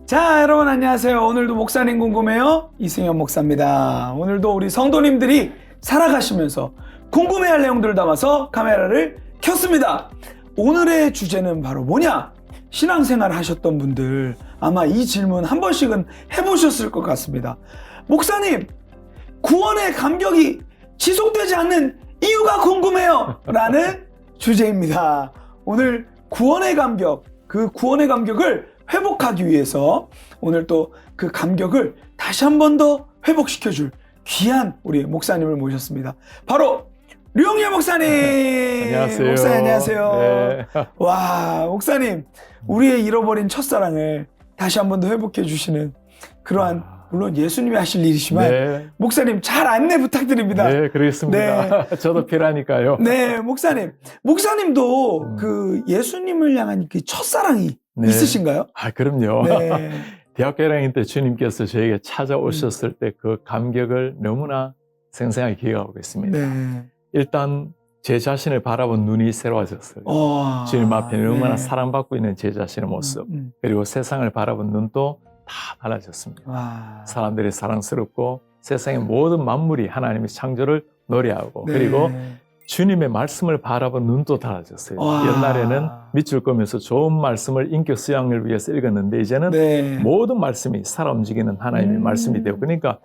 자, 여러분 안녕하세요. 오늘도 목사님 궁금해요. 이승현 목사입니다. 오늘도 우리 성도님들이 살아가시면서 궁금해할 내용들을 담아서 카메라를 켰습니다. 오늘의 주제는 바로 뭐냐? 신앙생활 하셨던 분들 아마 이 질문 한 번씩은 해보셨을 것 같습니다. 목사님, 구원의 감격이 지속되지 않는 이유가 궁금해요 라는 주제입니다. 오늘 구원의 감격, 그 구원의 감격을 회복하기 위해서 오늘 또 그 감격을 다시 한 번 더 회복시켜줄 귀한 우리 목사님을 모셨습니다. 바로 류홍일 목사님. 안녕하세요. 목사님 안녕하세요. 네. 와, 목사님, 우리의 잃어버린 첫사랑을 다시 한 번 더 회복해 주시는 그러한, 물론 예수님이 하실 일이지만 네. 목사님 잘 안내 부탁드립니다. 네, 그러겠습니다. 네. 저도 필요하니까요. 네, 목사님도 그 예수님을 향한 그 첫사랑이 네. 있으신가요? 아, 그럼요. 네. 대학교 1학년 때 주님께서 저에게 찾아오셨을 때 그 감격을 너무나 생생하게 기억하고 있습니다. 네. 일단 제 자신을 바라본 눈이 새로워졌어요. 주님 앞에 너무나 사랑받고 있는 제 자신의 모습, 그리고 세상을 바라본 눈도 다 달라졌습니다. 와. 사람들이 사랑스럽고 세상의 모든 만물이 하나님의 창조를 노래하고, 네. 그리고 주님의 말씀을 바라본 눈도 달라졌어요. 와. 옛날에는 밑줄 그으면서 좋은 말씀을 인격 수양을 위해서 읽었는데 이제는 네. 모든 말씀이 살아 움직이는 하나님의 말씀이 되고, 그러니까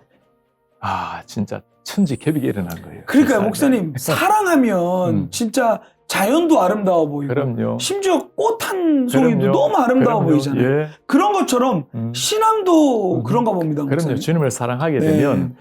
진짜 천지개벽이 일어난 거예요. 그러니까요, 목사님, 사랑하면 진짜 자연도 아름다워 보이고, 그럼요. 심지어 꽃 한 송이도 그럼요. 너무 아름다워 그럼요. 보이잖아요. 예. 그런 것처럼 신앙도 그런가 봅니다, 목사님. 그럼요. 주님을 사랑하게 네. 되면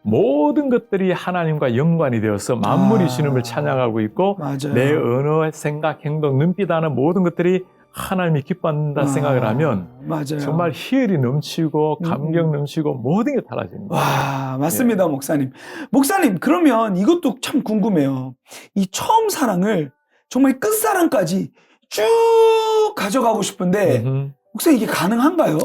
모든 것들이 하나님과 연관이 되어서 만물이 주님을 찬양하고 있고, 맞아요. 내 언어, 생각, 행동, 눈빛 하는 모든 것들이 하나님이 기뻐한다 생각을 하면 맞아요. 정말 희열이 넘치고 감격 넘치고 모든 게 달라집니다. 와, 맞습니다, 목사님. 목사님, 그러면 이것도 참 궁금해요. 이 처음 사랑을 정말 끝사랑까지 쭉 가져가고 싶은데, 목사님, 이게 가능한가요?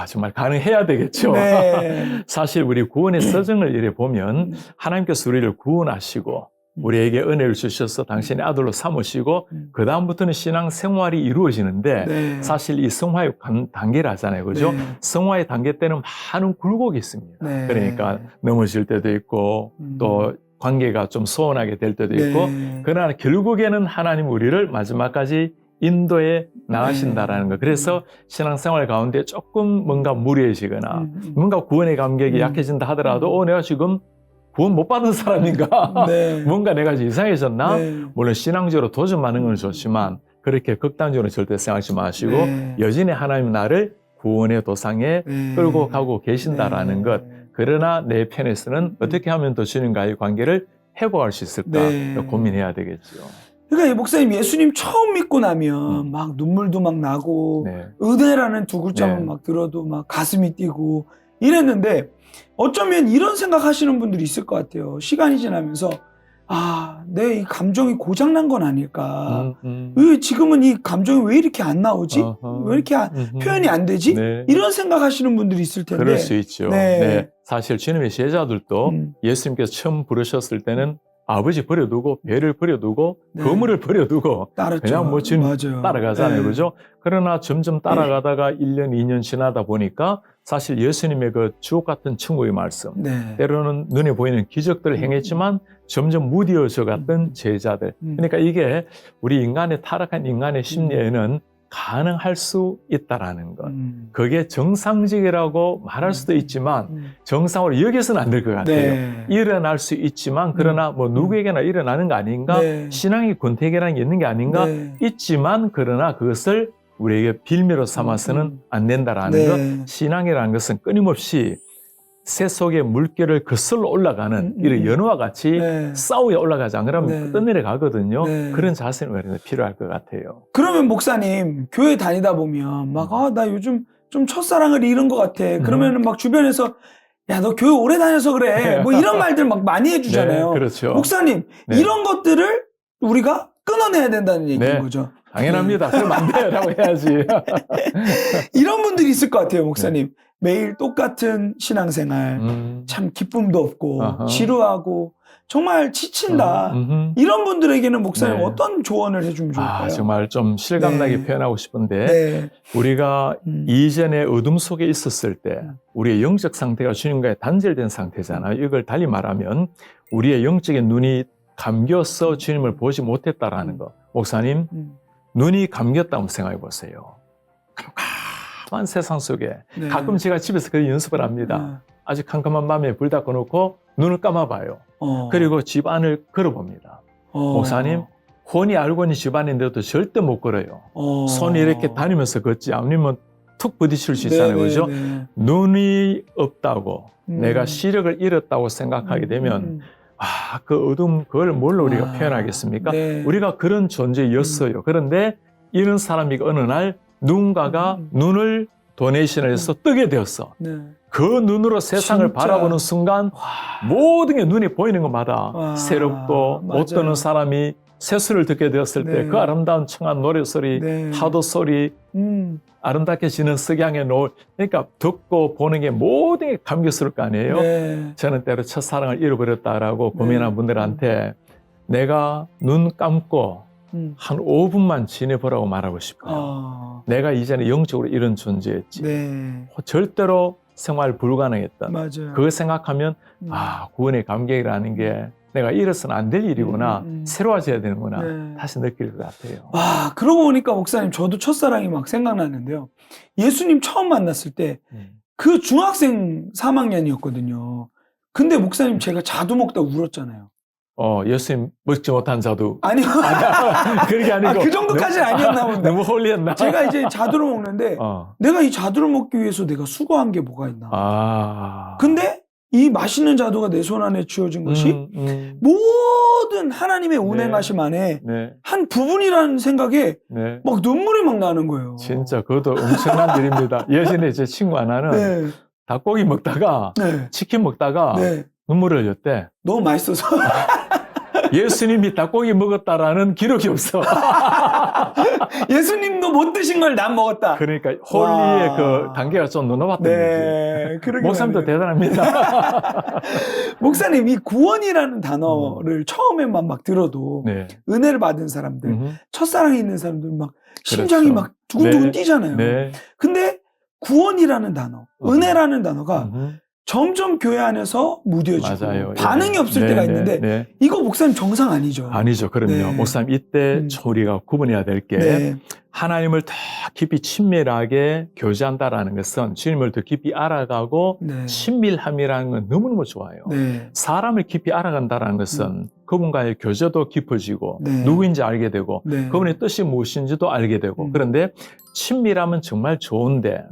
정말 가능해야 되겠죠. 네. 사실 우리 구원의 서정을 이래 보면 하나님께서 우리를 구원하시고 우리에게 은혜를 주셔서 당신의 아들로 삼으시고 그 다음부터는 신앙 생활이 이루어지는데, 네. 사실 이 성화의 단계를 하잖아요. 그죠? 네. 성화의 단계 때는 많은 굴곡이 있습니다. 네. 그러니까 넘어질 때도 있고 또 관계가 좀 소원하게 될 때도 있고, 네. 그러나 결국에는 하나님 우리를 마지막까지 인도에 나가신다라는 거. 그래서 신앙생활 가운데 조금 뭔가 무리해지거나 뭔가 구원의 감격이 약해진다 하더라도 내가 지금 구원 못 받은 사람인가? 네. 뭔가 내가 이상해졌나? 네. 물론 신앙적으로 도전하는 건 좋지만 그렇게 극단적으로 절대 생각하지 마시고 네. 여전히 하나님 나를 구원의 도상에 네. 끌고 가고 계신다라는 네. 것. 그러나 내 편에서는 어떻게 하면 더 주님과의 관계를 회복할 수 있을까? 네. 고민해야 되겠죠. 그러니까 목사님, 예수님 처음 믿고 나면 막 눈물도 막 나고, 네. 은혜라는 두 글자만 네. 막 들어도 막 가슴이 뛰고 이랬는데, 어쩌면 이런 생각 하시는 분들이 있을 것 같아요. 시간이 지나면서 내 이 감정이 고장난 건 아닐까. 왜 지금은 이 감정이 왜 이렇게 안 나오지? 왜 이렇게 표현이 안 되지? 네. 이런 생각 하시는 분들이 있을 텐데. 그럴 수 있죠. 네. 네. 사실 주님의 제자들도 예수님께서 처음 부르셨을 때는 아버지 버려두고 배를 버려두고 네. 거물을 버려두고 따랐죠. 그냥 뭐 주님 맞아요. 따라가잖아요. 네. 그죠? 그러나 점점 따라가다가 1년, 2년 지나다 보니까 사실 예수님의 그 주옥 같은 천국의 말씀, 네. 때로는 눈에 보이는 기적들을 행했지만 점점 무뎌져 갔던 제자들. 그러니까 이게 우리 인간의 타락한 인간의 심리에는 가능할 수 있다라는 것. 그게 정상적이라고 말할 수도 있지만 정상으로 여기서는 안 될 것 같아요. 네. 일어날 수 있지만 그러나 뭐 누구에게나 일어나는 거 아닌가? 네. 신앙의 권태기라는 게 있는 게 아닌가? 네. 있지만 그러나 그것을 우리에게 빌미로 삼아서는 안 된다라는 네. 것. 신앙이라는 것은 끊임없이 새 속의 물결을 거슬러 올라가는 이런 연어와 같이 네. 싸우에 올라가지 않으면 네. 떠내려가거든요. 네. 그런 자세는 우리는 필요할 것 같아요. 그러면 목사님, 교회 다니다 보면 막 나 요즘 좀 첫사랑을 잃은 것 같아. 그러면은 막 주변에서 야, 너 교회 오래 다녀서 그래. 뭐 이런 말들 막 많이 해주잖아요. 네, 그렇죠. 목사님, 네. 이런 것들을 우리가 끊어내야 된다는 얘기인 네. 거죠. 당연합니다. 그러면 안 돼요. 라고 해야지. 이런 분들이 있을 것 같아요, 목사님. 매일 똑같은 신앙생활, 참 기쁨도 없고, 어허. 지루하고, 정말 지친다. 이런 분들에게는 목사님 네. 어떤 조언을 해주면 좋을까요? 정말 좀 실감나게 네. 표현하고 싶은데, 네. 우리가 이전에 어둠 속에 있었을 때, 우리의 영적 상태가 주님과의 단절된 상태잖아요. 이걸 달리 말하면, 우리의 영적인 눈이 감겨서 주님을 보지 못했다라는 거. 목사님, 눈이 감겼다고 생각해 보세요. 깜깜한 세상 속에, 네. 가끔 제가 집에서 그런 연습을 합니다. 아주 캄캄한 밤에 불 다 꺼놓고 눈을 감아봐요. 그리고 집 안을 걸어봅니다. 목사님, 혼이 알고니 집 안인데도 절대 못 걸어요. 손이 이렇게 다니면서 걷지 않으면 툭 부딪힐 수 있잖아요. 그죠? 눈이 없다고 내가 시력을 잃었다고 생각하게 되면 그 어둠, 그걸 뭘로 우리가 표현하겠습니까? 네. 우리가 그런 존재였어요. 그런데 이런 사람이 어느 날 누군가가 눈을 도네이션을 해서 뜨게 되었어. 네. 그 눈으로 세상을 진짜. 바라보는 순간 모든 게 눈에 보이는 것마다 와, 새롭고 맞아요. 못 듣는 사람이 새소리를 듣게 되었을 때 네. 그 아름다운 청한 노래소리, 네. 파도 소리, 아름답게 지는 석양의 노을, 그러니까 듣고 보는 게 모든 게 감격스러울 거 아니에요. 네. 저는 때로 첫사랑을 잃어버렸다라고 고민한 분들한테 내가 눈 감고 한 5분만 지내보라고 말하고 싶어요. 내가 이전에 영적으로 이런 존재였지. 네. 절대로 생활 불가능했던. 맞아요. 그걸 생각하면 구원의 감격이라는 게 내가 잃어서는 안 될 일이구나. 새로워져야 되는구나. 네. 다시 느낄 것 같아요. 와, 그러고 보니까 목사님 저도 첫사랑이 막 생각나는데요. 예수님 처음 만났을 때 그 중학생 3학년이었거든요. 근데 목사님 제가 자두 먹다 울었잖아요. 예수님 먹지 못한 자두. 아니요. 그게 아니고. 그 정도까지는 아니었나 본데. 너무 홀리했나? 제가 이제 자두를 먹는데 내가 이 자두를 먹기 위해서 내가 수고한 게 뭐가 있나. 근데 이 맛있는 자두가 내 손 안에 쥐어진 것이 모든 하나님의 운행하심 안에 한 부분이라는 생각에 막 눈물이 막 나는 거예요. 진짜 그것도 엄청난 일입니다. 예전에 제 친구 하나는 닭고기 먹다가 치킨 먹다가 눈물을 흘렸대. 너무 맛있어서. 예수님이 닭고기 먹었다라는 기록이 없어. 예수님도 못 드신 걸 난 먹었다. 그러니까 홀리의 그 단계가 좀 높았던 거지. 목사님도 대단합니다. 목사님, 이 구원이라는 단어를 처음에만 막 들어도 은혜를 받은 사람들, 첫사랑이 있는 사람들 막 심장이 막 두근두근 뛰잖아요. 근데 구원이라는 단어, 은혜라는 단어가 점점 교회 안에서 무뎌지고 맞아요. 반응이 없을 때가 있는데 이거 목사님 정상 아니죠? 아니죠. 그럼요. 목사님 이때 우리가 구분해야 될 게 하나님을 더 깊이 친밀하게 교제한다라는 것은 주님을 더 깊이 알아가고 친밀함이라는 건 너무너무 좋아요. 사람을 깊이 알아간다는 것은 그분과의 교제도 깊어지고 누구인지 알게 되고 그분의 뜻이 무엇인지도 알게 되고 그런데 친밀함은 정말 좋은데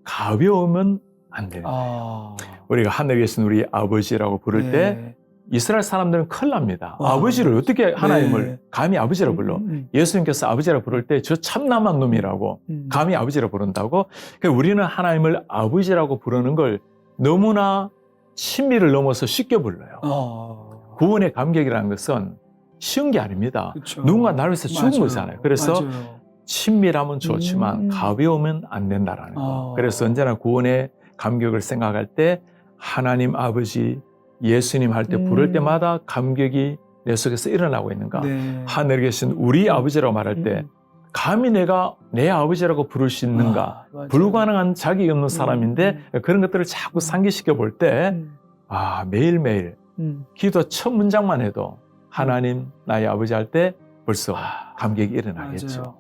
가벼우면 안 돼요. 우리가 하늘에 계신 우리 아버지라고 부를 때 이스라엘 사람들은 큰일 납니다. 아버지를 어떻게 하나님을 감히 아버지라고 불러? 예수님께서 아버지라고 부를 때 저 참남한 놈이라고 감히 아버지라고 부른다고? 그러니까 우리는 하나님을 아버지라고 부르는 걸 너무나 친밀을 넘어서 쉽게 불러요. 구원의 감격이라는 것은 쉬운 게 아닙니다. 그쵸. 누군가 나를 위해서 죽은 맞아요. 거잖아요. 그래서 맞아요. 친밀하면 좋지만 가벼우면 안 된다라는 거. 그래서 언제나 구원의 감격을 생각할 때 하나님 아버지, 예수님 할 때 부를 때마다 감격이 내 속에서 일어나고 있는가. 하늘에 계신 우리 아버지라고 말할 때 감히 내가 내 아버지라고 부를 수 있는가. 불가능한 자격이 없는 사람인데 그런 것들을 자꾸 상기시켜 볼 때 매일매일 기도 첫 문장만 해도 하나님 나의 아버지 할 때 벌써 감격이 일어나겠죠. 맞아요.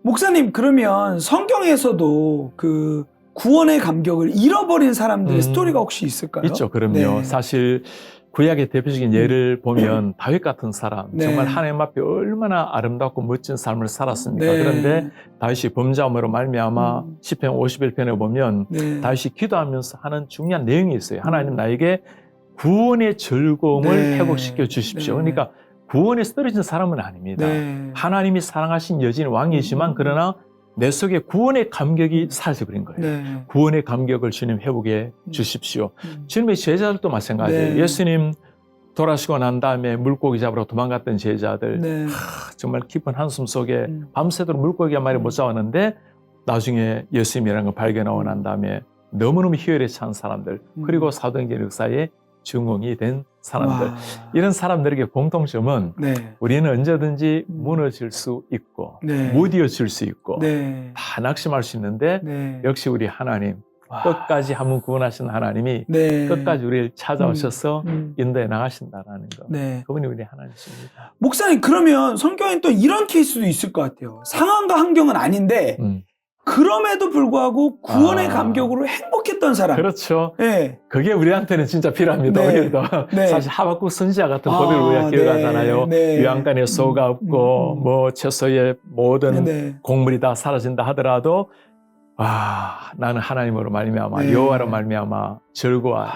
목사님, 그러면 성경에서도 그 구원의 감격을 잃어버린 사람들의 스토리가 혹시 있을까요? 있죠. 그럼요. 사실 구약의 대표적인 예를 보면 다윗 같은 사람, 정말 하나님 앞에 얼마나 아름답고 멋진 삶을 살았습니까? 그런데 다윗이 범죄함으로 말미암아 시편 51편에 보면 다윗이 기도하면서 하는 중요한 내용이 있어요. 하나님 나에게 구원의 즐거움을 회복시켜 주십시오. 그러니까 구원에서 떨어진 사람은 아닙니다. 하나님이 사랑하신 여진 왕이지만 그러나 내 속에 구원의 감격이 사라져버린 거예요. 구원의 감격을 주님 회복해 주십시오. 주님의 제자들도 마찬가지예요. 예수님 돌아가시고 난 다음에 물고기 잡으러 도망갔던 제자들 네. 정말 깊은 한숨 속에 밤새도록 물고기 한 마리 못 잡았는데 나중에 예수님이라는 걸 발견하고 난 다음에 너무너무 희열에 찬 사람들 그리고 사도행전 역사에 증언이 된 사람들 와. 이런 사람들에게 공통점은 네. 우리는 언제든지 무너질 수 있고 네. 못 이어질 수 있고 네. 다 낙심할 수 있는데 네. 역시 우리 하나님 와. 끝까지 한번 구원하신 하나님이 네. 끝까지 우리를 찾아오셔서 음. 인도해 나가신다라는 거. 네. 그분이 우리 하나님이십니다. 목사님, 그러면 성경엔 또 이런 케이스도 있을 것 같아요. 상황과 환경은 아닌데 그럼에도 불구하고 구원의 감격으로 행복했던 사람. 그렇죠. 네. 그게 우리한테는 진짜 필요합니다. 네. 오히려 더 네. 사실 하박국 선지자 같은 고백을 우리가 기억하잖아요. 네. 유황간에 소가 없고 뭐 채소의 모든 네. 곡물이 다 사라진다 하더라도 나는 하나님으로 말미암아 네. 여호와로 말미암아 즐거워하리.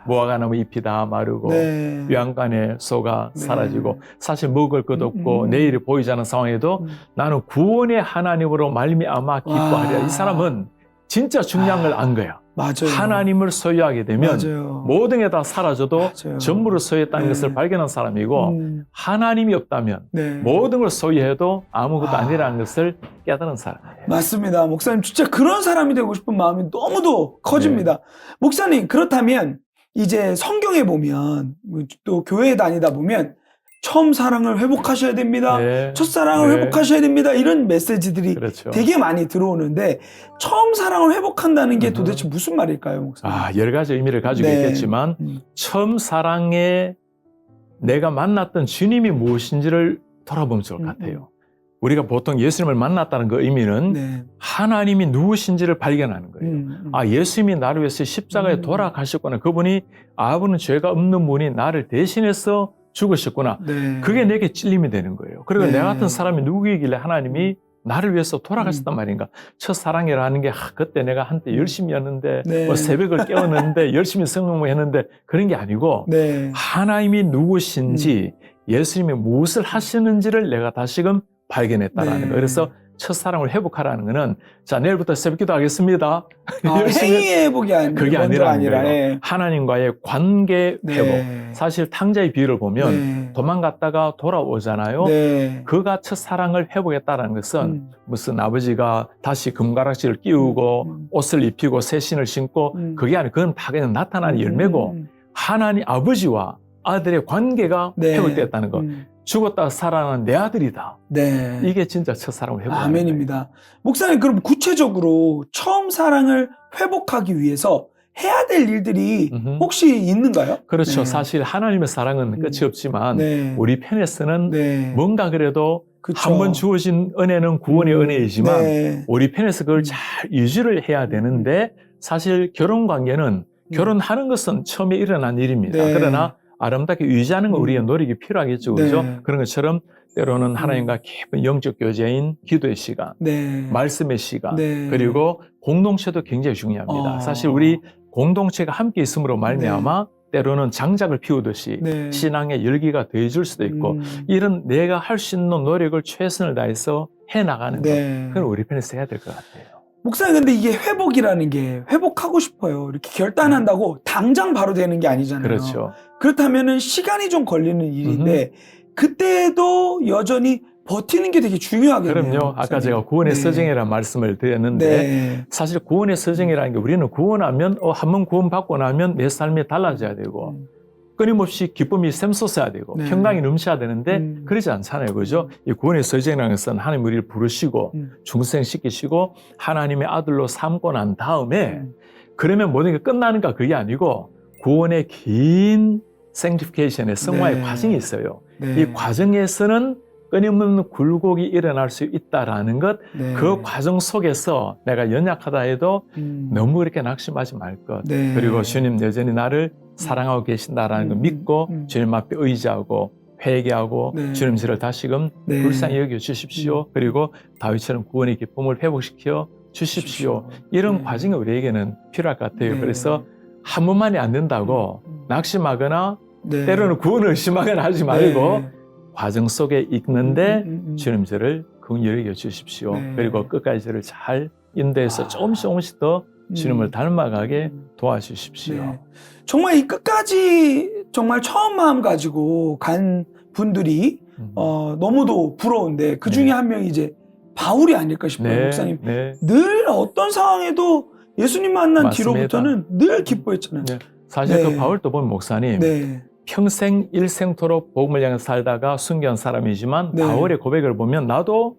무화과 나무 잎이 다 마르고 네. 유황간에 소가 네. 사라지고 사실 먹을 것 없고 내일이 보이지 않는 상황에도 나는 구원의 하나님으로 말미암아 기뻐하리라. 이 사람은 진짜 중요한 걸 안 거야. 맞아요. 하나님을 소유하게 되면 맞아요. 모든 게 다 사라져도 맞아요. 전부를 소유했다는 네. 것을 발견한 사람이고 하나님이 없다면 네. 모든 걸 소유해도 아무것도 아니라는 것을 깨달은 사람이에요. 맞습니다. 목사님, 진짜 그런 사람이 되고 싶은 마음이 너무도 커집니다. 목사님, 그렇다면 이제 성경에 보면 또 교회에 다니다 보면 처음 사랑을 회복하셔야 됩니다. 네. 첫사랑을 네. 회복하셔야 됩니다. 이런 메시지들이 그렇죠. 되게 많이 들어오는데 처음 사랑을 회복한다는 게 도대체 무슨 말일까요, 목사님? 여러 가지 의미를 가지고 네. 있겠지만 처음 사랑에 내가 만났던 주님이 무엇인지를 돌아보면 좋을 것 같아요. 우리가 보통 예수님을 만났다는 그 의미는 네. 하나님이 누구신지를 발견하는 거예요. 예수님이 나를 위해서 십자가에 돌아가셨구나. 그분이 아버는 죄가 없는 분이 나를 대신해서 죽으셨구나. 네. 그게 내게 찔림이 되는 거예요. 그리고 네. 내 같은 사람이 누구이길래 하나님이 나를 위해서 돌아가셨단 말인가. 첫사랑이라는 게 그때 내가 한때 열심히 했는데 네. 뭐 새벽을 깨웠는데 열심히 성공했는데 그런 게 아니고 네. 하나님이 누구신지 예수님이 무엇을 하시는지를 내가 다시금 발견했다라는 네. 거예요. 그래서 첫사랑을 회복하라는 거는 자 내일부터 새벽기도 하겠습니다. 행위의 회복이 그게 아니라는 거예요. 예. 하나님과의 관계 회복. 네. 사실 탕자의 비유를 보면 네. 도망갔다가 돌아오잖아요. 네. 그가 첫사랑을 회복했다는 것은 무슨 아버지가 다시 금가락지를 끼우고 옷을 입히고 새 신을 신고 그게 아니고 그건 다 그냥 나타나는 열매고 하나님 아버지와 아들의 관계가 네. 회복됐다는 것. 죽었다 살아난 내 아들이다. 네. 이게 진짜 첫사랑을 회복하는 아멘입니다. 목사님, 그럼 구체적으로 처음 사랑을 회복하기 위해서 해야 될 일들이 혹시 있는가요? 그렇죠. 네. 사실 하나님의 사랑은 끝이 없지만 네. 우리 편에서는 네. 뭔가 그래도 그쵸. 한 번 주어진 은혜는 구원의 은혜이지만 네. 우리 편에서 그걸 잘 유지를 해야 되는데 사실 결혼 관계는 결혼하는 것은 처음에 일어난 일입니다. 네. 그러나 아름답게 유지하는 건 우리의 노력이 필요하겠죠. 그죠? 네. 그런 것처럼 때로는 하나님과 깊은 영적 교제인 기도의 시간, 네. 말씀의 시간, 네. 그리고 공동체도 굉장히 중요합니다. 사실 우리 공동체가 함께 있음으로 말미암아 때로는 장작을 피우듯이 네. 신앙의 열기가 더해질 수도 있고 이런 내가 할 수 있는 노력을 최선을 다해서 해나가는 네. 것, 그건 우리 편에서 해야 될 것 같아요. 목사님, 근데 이게 회복이라는 게 회복하고 싶어요. 이렇게 결단한다고 당장 바로 되는 게 아니잖아요. 그렇죠. 그렇다면은 시간이 좀 걸리는 일인데 그때도 여전히 버티는 게 되게 중요하겠네요. 그럼요. 아까 목사님. 제가 구원의 네. 서정이라는 말씀을 드렸는데 네. 사실 구원의 서정이라는 게 우리는 구원하면 한 번 구원받고 나면 내 삶이 달라져야 되고 끊임없이 기쁨이 샘솟아야 되고 네. 평강이 넘쳐야 되는데 그러지 않잖아요. 그죠? 이 구원의 서정이라는 것은 하나님 우리를 부르시고 중생시키시고 하나님의 아들로 삼고 난 다음에 그러면 모든 게 끝나는가 그게 아니고 구원의 긴 sanctification의 성화의 네. 과정이 있어요. 네. 이 과정에서는 끊임없는 굴곡이 일어날 수 있다라는 것, 네. 그 과정 속에서 내가 연약하다 해도 너무 그렇게 낙심하지 말 것. 네. 그리고 주님 여전히 나를 사랑하고 계신다라는 걸 믿고 주님 앞에 의지하고 회개하고 네. 주님 저를 다시금 네. 불쌍히 여겨 주십시오. 그리고 다윗처럼 구원의 기쁨을 회복시켜 주십시오. 이런 네. 과정이 우리에게는 필요할 것 같아요. 네. 그래서 한 번만이 안 된다고 낙심하거나 네. 때로는 구원을 의심하거나 하지 말고 네. 과정 속에 있는데 주님 저를 긍휼히 여겨 주십시오. 네. 그리고 끝까지 저를 잘 인도해서 조금씩 더 주님을 닮아가게 도와주십시오. 네. 정말 이 끝까지 정말 처음 마음 가지고 간 분들이 너무도 부러운데 그 중에 네. 한 명이 이제 바울이 아닐까 싶어요. 네, 목사님. 네. 늘 어떤 상황에도 예수님 만난 맞습니다. 뒤로부터는 늘 기뻐했잖아요. 네. 사실 네. 그 바울도 보면 목사님 네. 평생 일생토록 복음을 향해 살다가 순교한 사람이지만 네. 바울의 고백을 보면 나도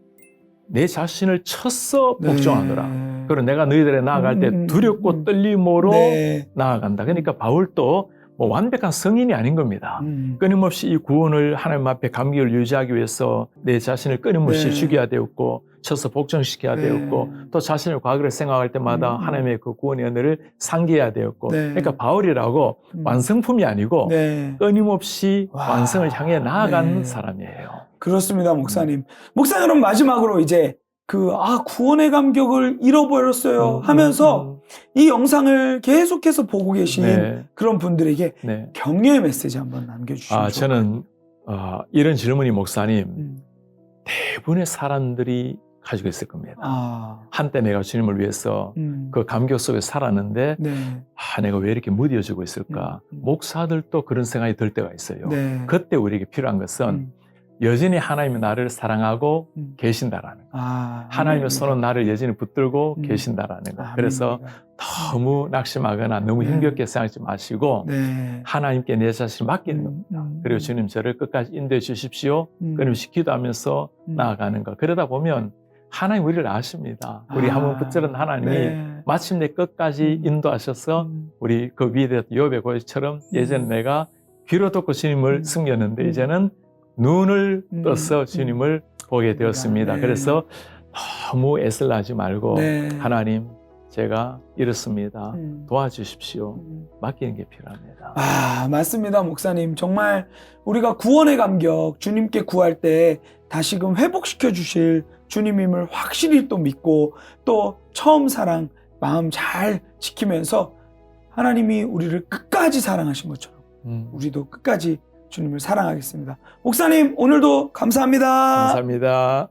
내 자신을 쳤어 복종하노라. 네. 그리고 내가 너희들에 나아갈 때 두렵고 떨림으로 네. 나아간다. 그러니까 바울도 뭐 완벽한 성인이 아닌 겁니다. 끊임없이 이 구원을 하나님 앞에 감격을 유지하기 위해서 내 자신을 끊임없이 네. 죽여야 되었고 쳐서 복종시켜야 네. 되었고 또 자신의 과거를 생각할 때마다 하나님의 그 구원의 은혜를 상기해야 되었고 네. 그러니까 바울이라고 완성품이 아니고 네. 끊임없이 와. 완성을 향해 나아간 네. 사람이에요. 그렇습니다, 목사님. 목사님, 그럼 마지막으로 이제 구원의 감격을 잃어버렸어요 하면서 이 영상을 계속해서 보고 계신 네. 그런 분들에게 네. 격려의 메시지 한번 남겨주시면 저는 이런 질문이 목사님 대부분의 사람들이 가지고 있을 겁니다. 한때 내가 주님을 위해서 그 감격 속에 살았는데 네. 내가 왜 이렇게 무뎌지고 있을까? 목사들도 그런 생각이 들 때가 있어요. 네. 그때 우리에게 필요한 것은 여전히 하나님이 나를 사랑하고 계신다라는 거. 하나님의 손은 나를 여전히 붙들고 계신다라는 거. 그래서 너무 낙심하거나 너무 힘겹게 생각하지 마시고 네. 하나님께 내 자신을 맡기는 겁니다. 그리고 주님 저를 끝까지 인도해 주십시오. 끊임없이 기도하면서 나아가는 거. 그러다 보면 하나님 우리를 아십니다. 우리 한번 붙들은 하나님이 네. 마침내 끝까지 인도하셔서 우리 그 위대 욥의 고백처럼 예전에 내가 귀로 듣고 주님을 숨겼는데 이제는 눈을 떠서 주님을 보게 되었습니다. 네. 그래서 너무 애쓸하지 말고 네. 하나님 제가 이렇습니다. 도와주십시오. 맡기는 게 필요합니다. 맞습니다, 목사님. 정말 우리가 구원의 감격, 주님께 구할 때 다시금 회복시켜 주실 주님임을 확실히 또 믿고 또 처음 사랑 마음 잘 지키면서 하나님이 우리를 끝까지 사랑하신 것처럼 우리도 끝까지 주님을 사랑하겠습니다. 목사님, 오늘도 감사합니다. 감사합니다.